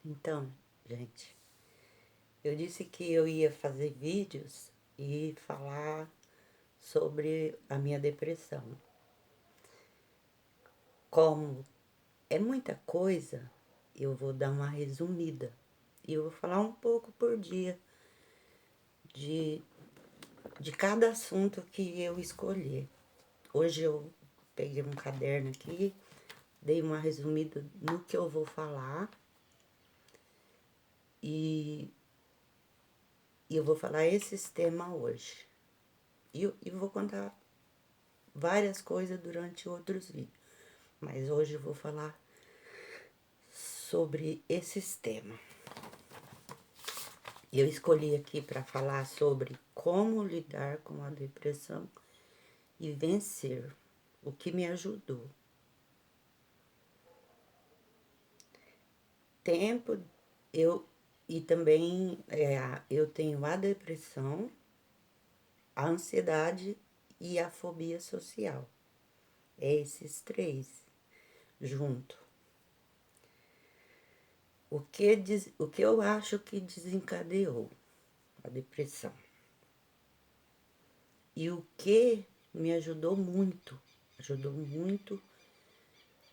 Então, gente, eu disse que eu ia fazer vídeos e falar sobre a minha depressão. Como é muita coisa, eu vou dar uma resumida e eu vou falar um pouco por dia de, de cada assunto que eu escolher. Hoje eu peguei um caderno aqui, dei uma resumida no que eu vou falar e, e eu vou falar esses temas hoje. E vou contar várias coisas durante outros vídeos. Mas hoje eu vou falar sobre esses temas. Eu escolhi aqui para falar sobre como lidar com a depressão e vencer, o que me ajudou. Tempo, eu e também eu tenho a depressão, a ansiedade e a fobia social. É esses três junto. O que eu acho que desencadeou a depressão? E o que me ajudou muito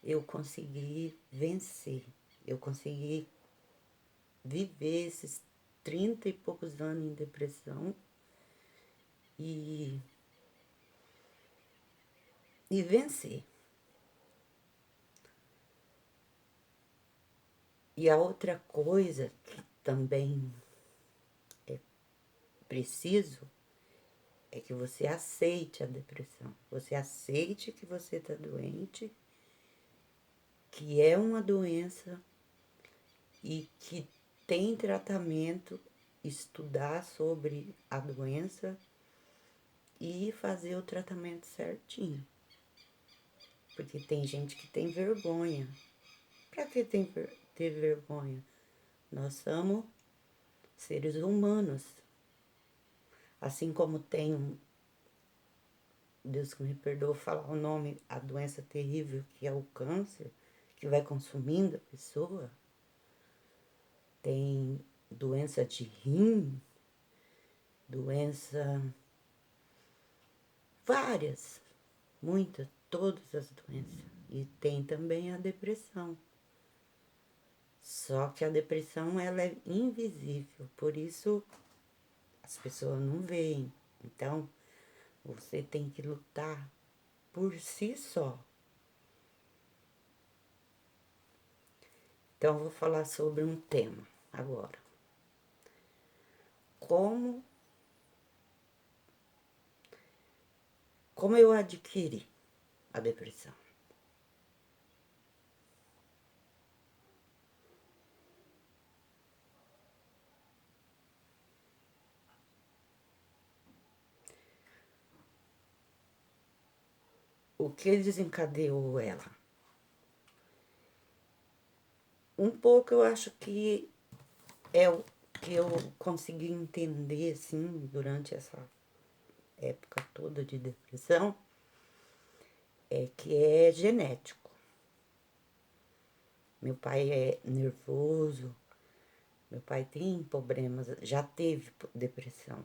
eu consegui vencer, eu consegui viver esses 30 e poucos anos em depressão e, e vencer. E a outra coisa que também é preciso é que você aceite a depressão. Você aceite que você está doente, que é uma doença e que tem tratamento, estudar sobre a doença e fazer o tratamento certinho. Porque tem gente que tem vergonha. Pra que ter vergonha? Nós somos seres humanos. Assim como tem Deus que me perdoe falar o nome, a doença terrível que é o câncer, que vai consumindo a pessoa. Tem doença de rim, doença várias, muitas, todas as doenças. E tem também a depressão. Só que a depressão ela é invisível, por isso as pessoas não veem. Então, você tem que lutar por si só. Então, eu vou falar sobre um tema agora. Como eu adquiri a depressão? O que desencadeou ela? Um pouco eu acho que é o que eu consegui entender, assim, durante essa época toda de depressão, é que é genético. Meu pai é nervoso, meu pai tem problemas, já teve depressão.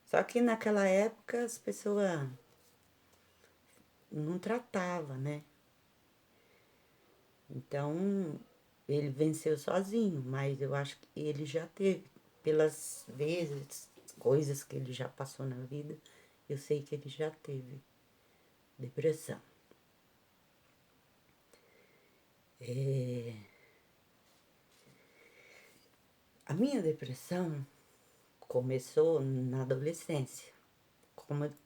Só que naquela época as pessoas não tratavam, né? Então ele venceu sozinho, mas eu acho que ele já teve, pelas vezes, coisas que ele já passou na vida, eu sei que ele já teve depressão. A minha depressão começou na adolescência.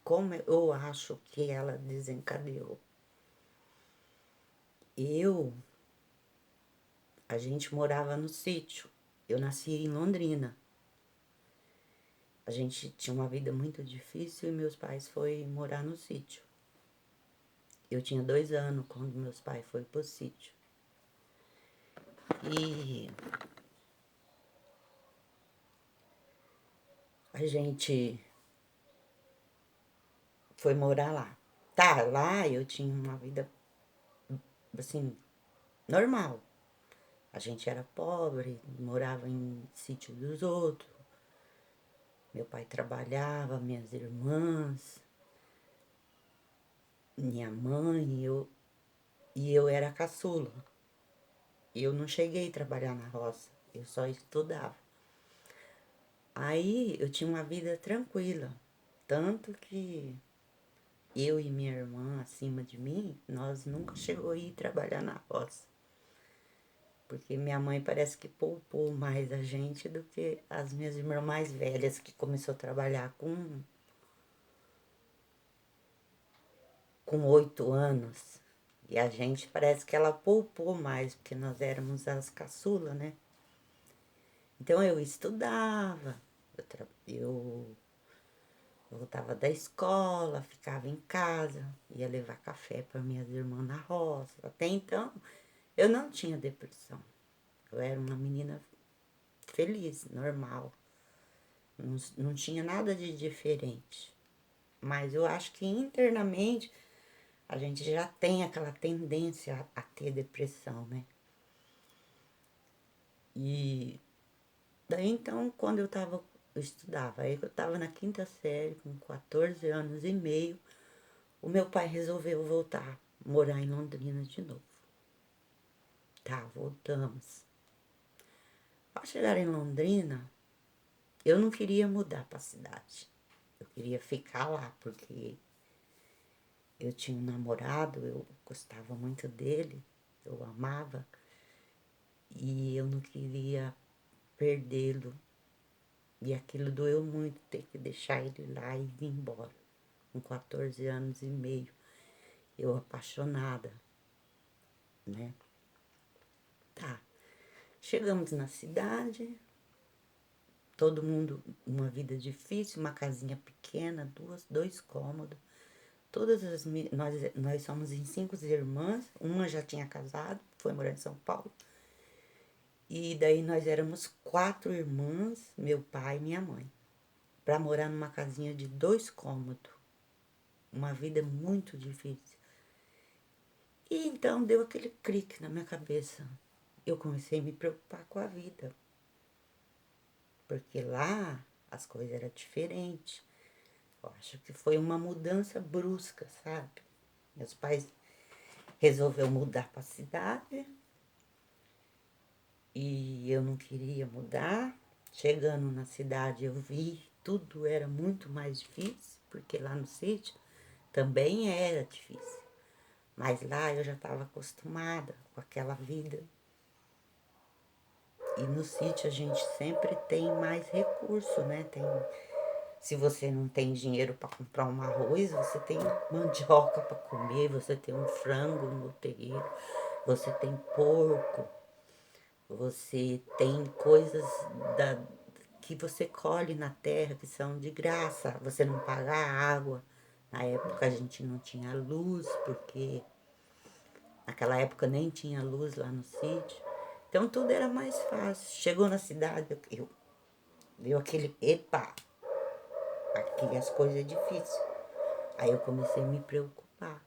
Como eu acho que ela desencadeou? Eu, a gente morava no sítio. Eu nasci em Londrina. A gente tinha uma vida muito difícil e meus pais foram morar no sítio. Eu tinha 2 anos quando meus pais foram pro sítio. E a gente foi morar lá. Tá, lá eu tinha uma vida, assim, normal. A gente era pobre, morava em sítio dos outros. Meu pai trabalhava, minhas irmãs, minha mãe, e eu era a caçula. Eu não cheguei a trabalhar na roça, eu só estudava. Aí eu tinha uma vida tranquila, tanto que eu e minha irmã acima de mim, nós nunca chegou a ir trabalhar na roça. Porque minha mãe parece que poupou mais a gente do que as minhas irmãs mais velhas, que começou a trabalhar com 8 anos. E a gente parece que ela poupou mais, porque nós éramos as caçulas, né? Então eu estudava, eu voltava da escola, ficava em casa, ia levar café para minhas irmãs na roça. Até então eu não tinha depressão. Eu era uma menina feliz, normal. Não tinha nada de diferente. Mas eu acho que internamente a gente já tem aquela tendência a ter depressão, né? E daí então, quando eu estudava, aí eu tava na quinta série, com 14 anos e meio, o meu pai resolveu voltar a morar em Londrina de novo. Tá, voltamos. Ao chegar em Londrina, eu não queria mudar pra cidade. Eu queria ficar lá, porque eu tinha um namorado, eu gostava muito dele, eu amava, e eu não queria perdê-lo. E aquilo doeu muito, ter que deixar ele lá e vir embora. Com 14 anos e meio, eu apaixonada, né? Tá, chegamos na cidade, todo mundo, uma vida difícil, uma casinha pequena, dois cômodos. Nós somos em 5 irmãs, uma já tinha casado, foi morar em São Paulo. E daí nós éramos 4 irmãs, meu pai e minha mãe, para morar numa casinha de 2 cômodos. Uma vida muito difícil. E então deu aquele clique na minha cabeça. Eu comecei a me preocupar com a vida. Porque lá as coisas eram diferentes. Eu acho que foi uma mudança brusca, sabe? Meus pais resolveram mudar para a cidade e eu não queria mudar. Chegando na cidade eu vi tudo era muito mais difícil, porque lá no sítio também era difícil. Mas lá eu já estava acostumada com aquela vida. E no sítio a gente sempre tem mais recurso, né? Se você não tem dinheiro para comprar um arroz, você tem mandioca para comer, você tem um frango no terreiro, você tem porco, você tem coisas da, que você colhe na terra que são de graça, você não paga água. Na época a gente não tinha luz, porque naquela época nem tinha luz lá no sítio. Então tudo era mais fácil. Chegou na cidade, deu aquele epa, aqui as coisas é difícil. Aí eu comecei a me preocupar.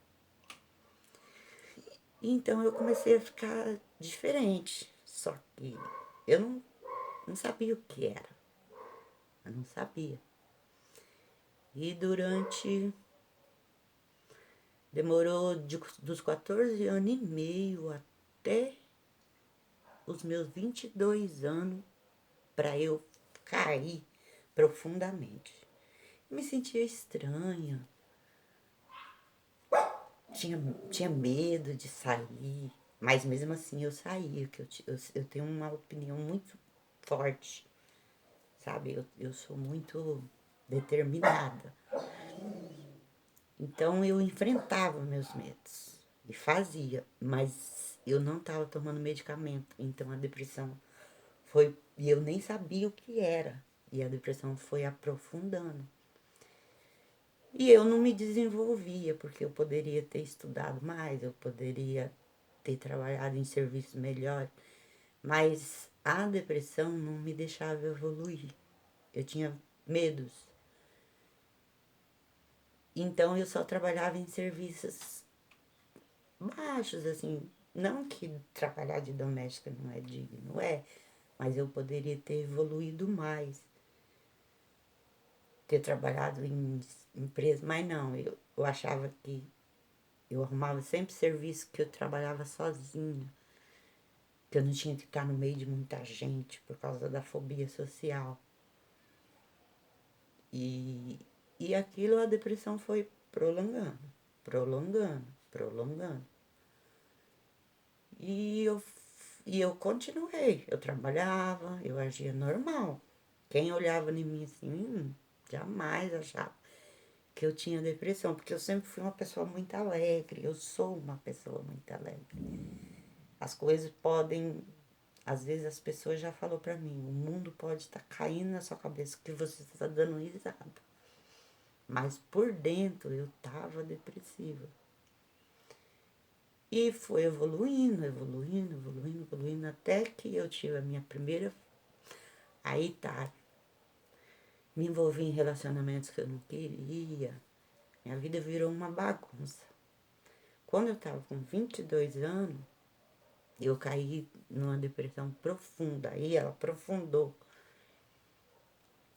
Então eu comecei a ficar diferente. Só que eu não sabia o que era. Eu não sabia. E demorou dos 14 anos e meio até os meus 22 anos para eu cair profundamente. Me sentia estranha, tinha, tinha medo de sair, mas mesmo assim eu saía, que eu tenho uma opinião muito forte, sabe? Eu sou muito determinada. Então eu enfrentava meus medos e fazia, mas eu não estava tomando medicamento, então a depressão foi, e eu nem sabia o que era, e a depressão foi aprofundando. E eu não me desenvolvia, porque eu poderia ter estudado mais, eu poderia ter trabalhado em serviços melhores, mas a depressão não me deixava evoluir. Eu tinha medos. Então eu só trabalhava em serviços baixos, assim, Não que trabalhar de doméstica não é digno, é, mas eu poderia ter evoluído mais, ter trabalhado em empresa, mas não, eu achava que eu arrumava sempre serviço que eu trabalhava sozinha, que eu não tinha que estar no meio de muita gente por causa da fobia social. E, e aquilo a depressão foi prolongando, prolongando, prolongando. E eu, e eu continuei, eu trabalhava, eu agia normal. Quem olhava em mim assim, jamais achava que eu tinha depressão, porque eu sempre fui uma pessoa muito alegre, eu sou uma pessoa muito alegre. As coisas podem, às vezes as pessoas já falou pra mim, o mundo pode estar caindo na sua cabeça que você está dando risada. Mas por dentro eu tava depressiva. E foi evoluindo, evoluindo, evoluindo, evoluindo, até que eu tive a minha primeira. Aí tá, me envolvi em relacionamentos que eu não queria. Minha vida virou uma bagunça. Quando eu tava com 22 anos, eu caí numa depressão profunda. Aí ela aprofundou.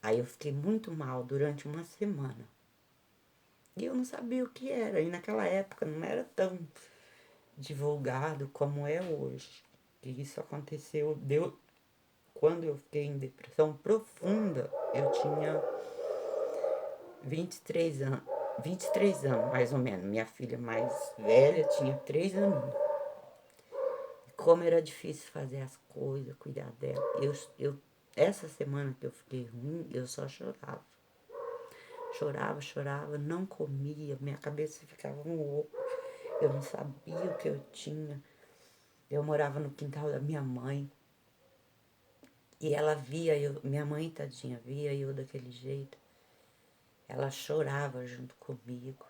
Aí eu fiquei muito mal durante uma semana. E eu não sabia o que era. E naquela época não era tão divulgado como é hoje. Que isso aconteceu, quando eu fiquei em depressão profunda, eu tinha 23 anos. 23 anos, mais ou menos. Minha filha mais velha tinha 3 anos. Como era difícil fazer as coisas, cuidar dela. Essa semana que eu fiquei ruim, eu só chorava. Chorava, chorava, não comia, minha cabeça ficava um oco. Eu não sabia o que eu tinha. Eu morava no quintal da minha mãe. E ela via eu, minha mãe, tadinha, via eu daquele jeito. Ela chorava junto comigo.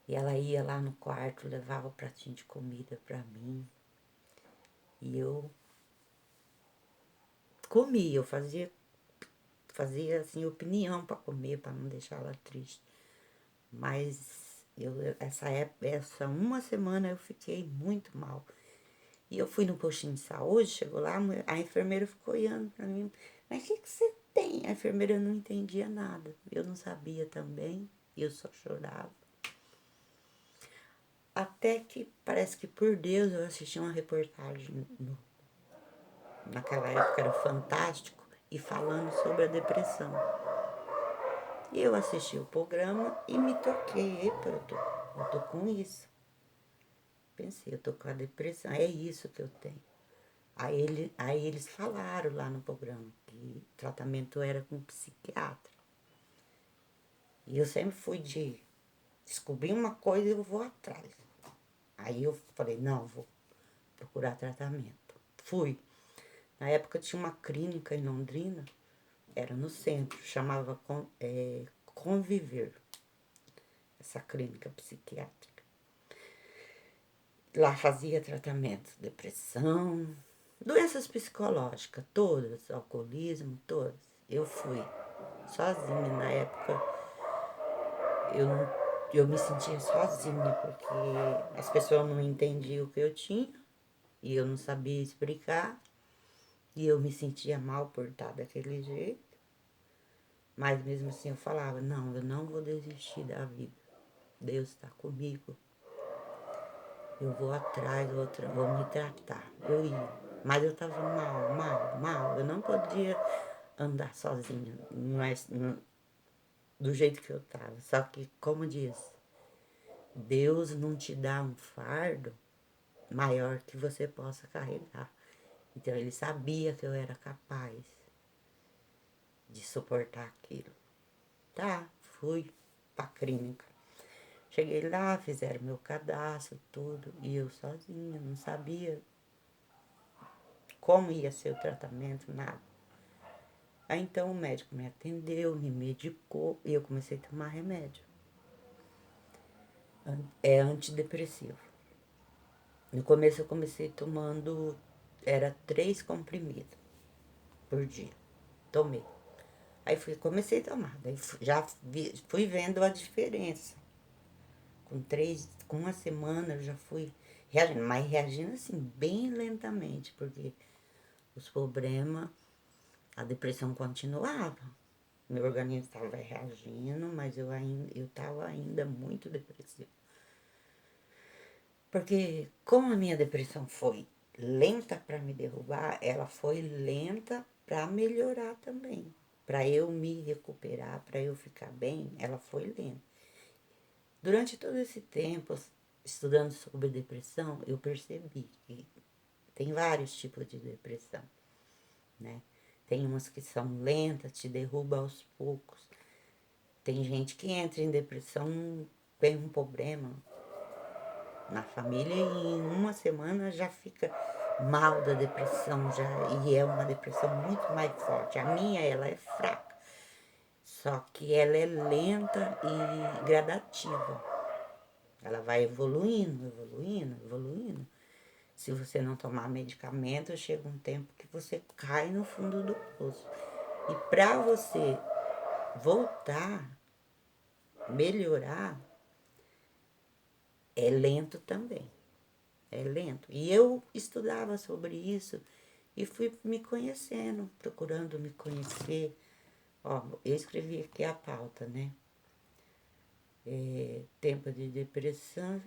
E ela ia lá no quarto, levava o pratinho de comida pra mim. E eu comia, eu fazia assim opinião pra comer, pra não deixar ela triste. Mas essa uma semana eu fiquei muito mal. E eu fui no postinho de saúde, chegou lá, a enfermeira ficou olhando pra mim. Mas o que você tem? A enfermeira não entendia nada. Eu não sabia também, eu só chorava. Até que, parece que por Deus, eu assisti uma reportagem naquela época era Fantástico, e falando sobre a depressão. E eu assisti o programa e me toquei, epa, eu tô com isso. Pensei, eu tô com a depressão, é isso que eu tenho. Aí eles falaram lá no programa que o tratamento era com psiquiatra. E eu sempre fui de descobrir uma coisa e eu vou atrás. Aí eu falei, não, vou procurar tratamento. Fui. Na época tinha uma clínica em Londrina, era no centro, chamava Conviver, essa clínica psiquiátrica. Lá fazia tratamento, depressão, doenças psicológicas, todas, alcoolismo, todas. Eu fui sozinha na época. Eu, não, eu me sentia sozinha, porque as pessoas não entendiam o que eu tinha e eu não sabia explicar. E eu me sentia mal por estar daquele jeito. Mas mesmo assim eu falava, não, eu não vou desistir da vida. Deus está comigo. Eu vou atrás, vou me tratar. Eu ia. Mas eu tava mal, mal, mal. Eu não podia andar sozinha, mas, do jeito que eu tava. Só que, como diz, Deus não te dá um fardo maior que você possa carregar. Então ele sabia que eu era capaz de suportar aquilo. Tá, fui pra clínica. Cheguei lá, fizeram meu cadastro, tudo, e eu sozinha, não sabia como ia ser o tratamento, nada. Aí então o médico me atendeu, me medicou e eu comecei a tomar remédio. É antidepressivo. No começo eu comecei tomando, era 3 comprimidos por dia. Tomei. Aí comecei a tomar. Daí fui vendo a diferença. Com uma semana eu já fui reagindo, mas reagindo assim, bem lentamente, porque os problemas, a depressão continuava. Meu organismo estava reagindo, mas eu estava ainda muito depressiva. Porque como a minha depressão foi lenta para me derrubar, ela foi lenta para melhorar também. Para eu me recuperar, para eu ficar bem, ela foi lenta. Durante todo esse tempo, estudando sobre depressão, eu percebi que tem vários tipos de depressão, né? Tem umas que são lentas, te derruba aos poucos. Tem gente que entra em depressão, tem um problema na família e em uma semana já fica mal da depressão, já, e é uma depressão muito mais forte. A minha, ela é fraca, só que ela é lenta e gradativa. Ela vai evoluindo, evoluindo, evoluindo. Se você não tomar medicamento, chega um tempo que você cai no fundo do poço. E para você voltar, melhorar, é lento também. É lento. E eu estudava sobre isso e fui me conhecendo, procurando me conhecer. Ó, eu escrevi aqui a pauta, né? Tempo de depressão.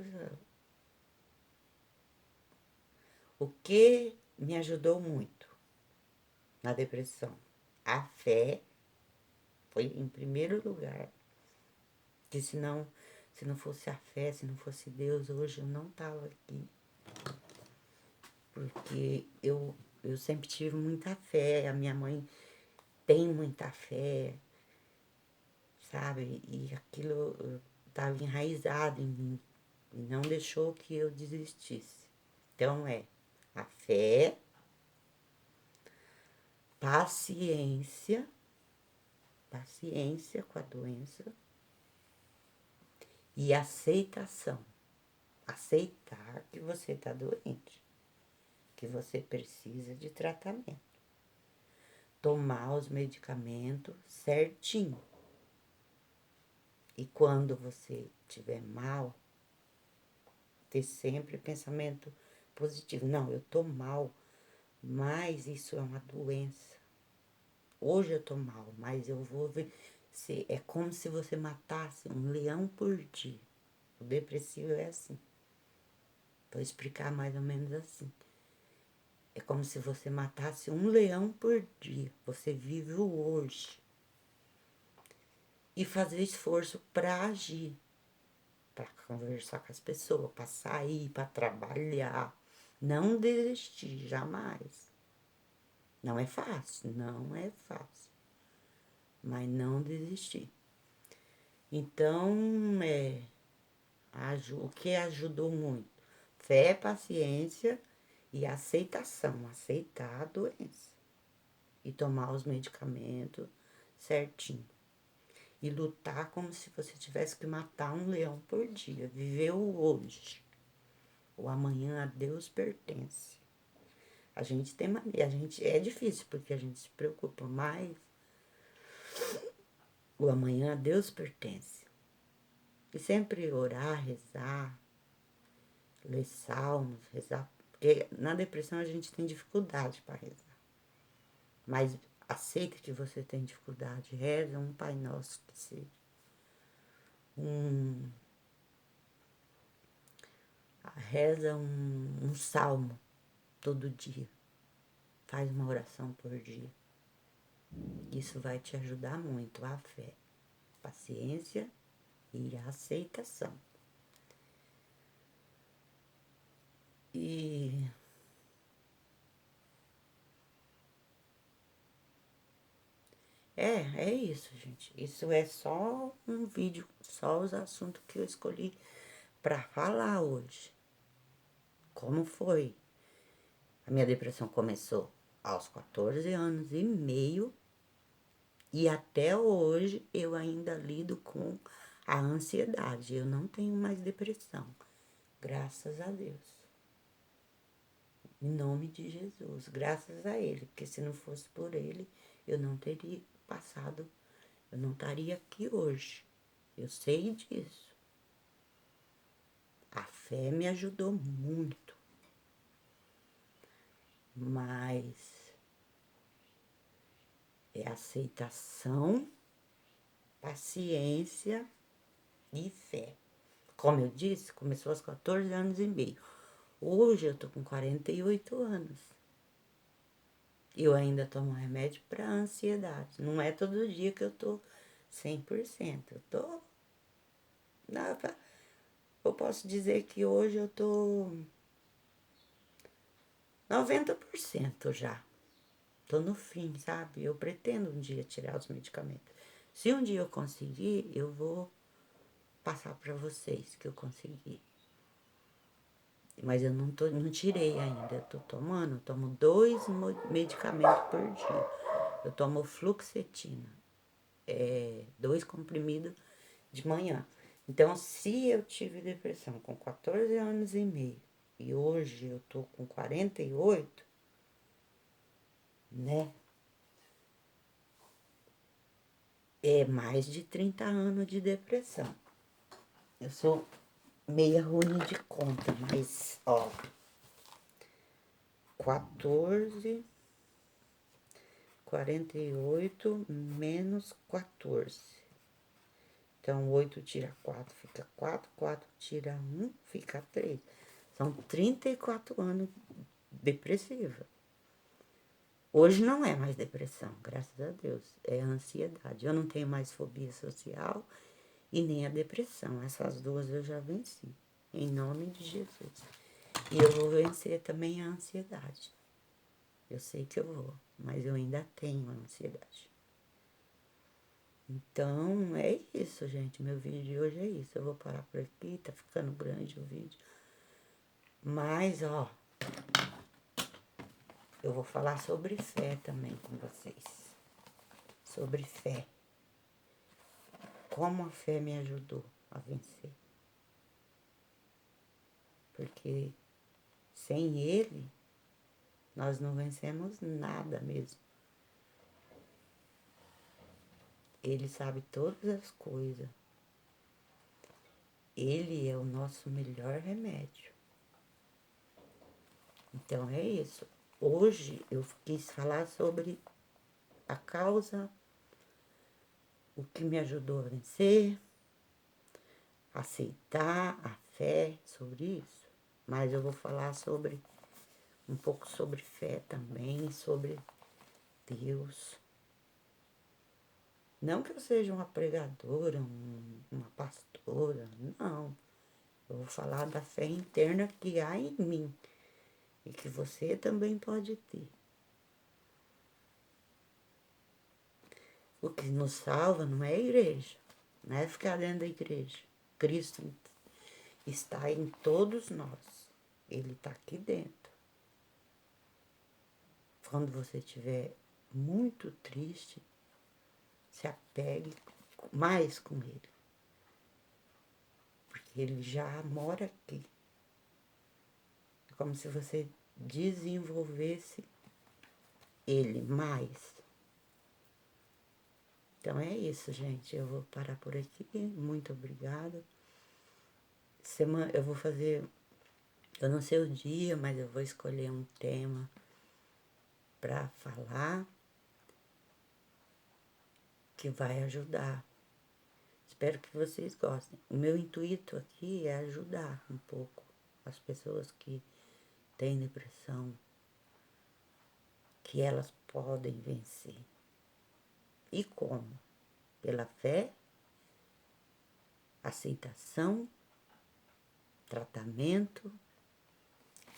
O que me ajudou muito na depressão? A fé foi em primeiro lugar. Que se não fosse a fé, se não fosse Deus, hoje eu não tava aqui. Porque eu sempre tive muita fé, a minha mãe tem muita fé, sabe? E aquilo estava enraizado em mim e não deixou que eu desistisse. Então a fé, paciência, paciência com a doença e aceitação. Aceitar que você está doente, que você precisa de tratamento. Tomar os medicamentos certinho. E quando você estiver mal, ter sempre pensamento positivo. Não, eu tô mal, mas isso é uma doença. Hoje eu tô mal, mas eu vou ver. É como se você matasse um leão por dia. O depressivo é assim. Vou explicar mais ou menos assim. É como se você matasse um leão por dia. Você vive o hoje. E fazer esforço para agir. Para conversar com as pessoas, para sair, para trabalhar. Não desistir, jamais. Não é fácil, não é fácil. Mas não desistir. Então, o que ajudou muito? Fé, paciência e aceitação. Aceitar a doença. E tomar os medicamentos certinho. E lutar como se você tivesse que matar um leão por dia. Viver o hoje. O amanhã a Deus pertence. A gente tem mania, é difícil porque a gente se preocupa, mas o amanhã a Deus pertence. E sempre orar, rezar, ler salmos, rezar. Porque na depressão a gente tem dificuldade para rezar. Mas aceita que você tem dificuldade. Reza um Pai Nosso que seja. Reza um salmo todo dia. Faz uma oração por dia. Isso vai te ajudar muito. A fé, paciência e a aceitação. E é isso, gente. Isso é só um vídeo, só os assuntos que eu escolhi para falar hoje. Como foi? A minha depressão começou aos 14 anos e meio e até hoje eu ainda lido com a ansiedade. Eu não tenho mais depressão, graças a Deus. Em nome de Jesus, graças a Ele, porque se não fosse por Ele, eu não teria passado, eu não estaria aqui hoje. Eu sei disso. A fé me ajudou muito, mas é aceitação, paciência e fé. Como eu disse, começou aos 14 anos e meio. Hoje eu tô com 48 anos. Eu ainda tomo remédio para ansiedade. Não é todo dia que eu tô 100%. Eu tô... Eu posso dizer que hoje eu tô 90% já. Tô no fim, sabe? Eu pretendo um dia tirar os medicamentos. Se um dia eu conseguir, eu vou passar para vocês que eu consegui. Mas eu não tirei ainda. Eu tô tomando, eu tomo 2 medicamentos por dia. Eu tomo fluoxetina, 2 comprimidos de manhã. Então, se eu tive depressão com 14 anos e meio e hoje eu tô com 48, né? É mais de 30 anos de depressão. Eu sou meia ruim de conta, mas, ó, 14, 48 menos 14. Então, 8 tira 4, fica 4, 4 tira 1, fica 3. São 34 anos depressiva. Hoje não é mais depressão, graças a Deus, é ansiedade. Eu não tenho mais fobia social e nem a depressão. Essas duas eu já venci, em nome de Jesus. E eu vou vencer também a ansiedade. Eu sei que eu vou, mas eu ainda tenho ansiedade. Então, é isso, gente. Meu vídeo de hoje é isso. Eu vou parar por aqui, tá ficando grande o vídeo. Mas, ó, eu vou falar sobre fé também com vocês. Sobre fé. Como a fé me ajudou a vencer. Porque sem ele, nós não vencemos nada mesmo. Ele sabe todas as coisas. Ele é o nosso melhor remédio. Então é isso. Hoje eu quis falar sobre a causa, o que me ajudou a vencer, aceitar a fé, sobre isso. Mas eu vou falar sobre um pouco sobre fé também, sobre Deus. Não que eu seja uma pregadora, uma pastora, não. Eu vou falar da fé interna que há em mim e que você também pode ter. O que nos salva não é a igreja, não é ficar dentro da igreja. Cristo está em todos nós. Ele está aqui dentro. Quando você estiver muito triste, se apegue mais com ele. Porque ele já mora aqui. É como se você desenvolvesse ele mais. Então é isso, gente. Eu vou parar por aqui. Muito obrigada. Eu vou fazer, eu não sei o dia, mas eu vou escolher um tema para falar que vai ajudar. Espero que vocês gostem. O meu intuito aqui é ajudar um pouco as pessoas que têm depressão, que elas podem vencer. E como? Pela fé, aceitação, tratamento.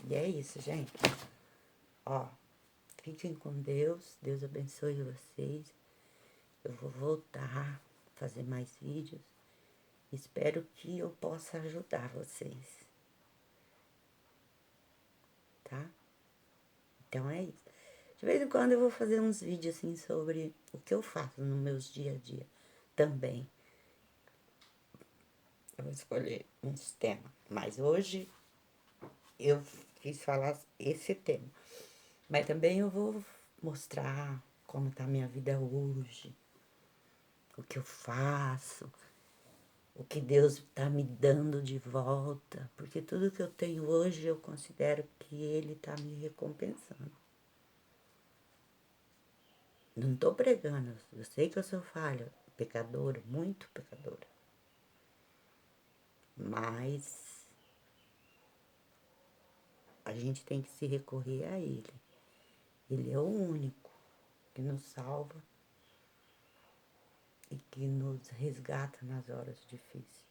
E é isso, gente. Ó, fiquem com Deus. Deus abençoe vocês. Eu vou voltar a fazer mais vídeos. Espero que eu possa ajudar vocês. Tá? Então é isso. De vez em quando eu vou fazer uns vídeos assim sobre o que eu faço nos meus dia a dia também. Eu vou escolher uns temas. Mas hoje eu quis falar esse tema. Mas também eu vou mostrar como tá a minha vida hoje. O que eu faço. o que Deus está me dando de volta, porque tudo que eu tenho hoje eu considero que Ele está me recompensando. Não estou pregando, eu sei que eu sou falha, pecadora, muito pecadora, mas a gente tem que se recorrer a Ele. Ele é o único que nos salva e que nos resgata nas horas difíceis.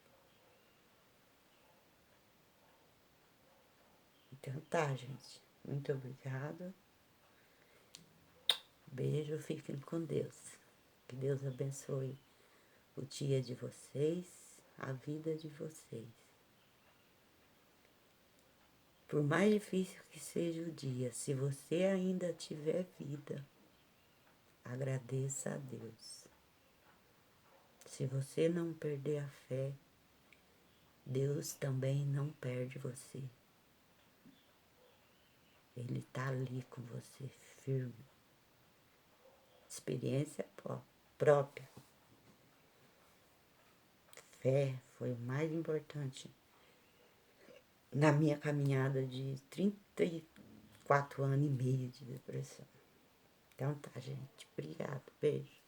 Então tá, gente. Muito obrigada. Beijo, fiquem com Deus. Que Deus abençoe o dia de vocês, a vida de vocês. Por mais difícil que seja o dia, se você ainda tiver vida, agradeça a Deus. Se você não perder a fé, Deus também não perde você. Ele está ali com você, firme. Experiência própria. Fé foi o mais importante na minha caminhada de 34 anos e meio de depressão. Então tá, gente. Obrigada. Beijo.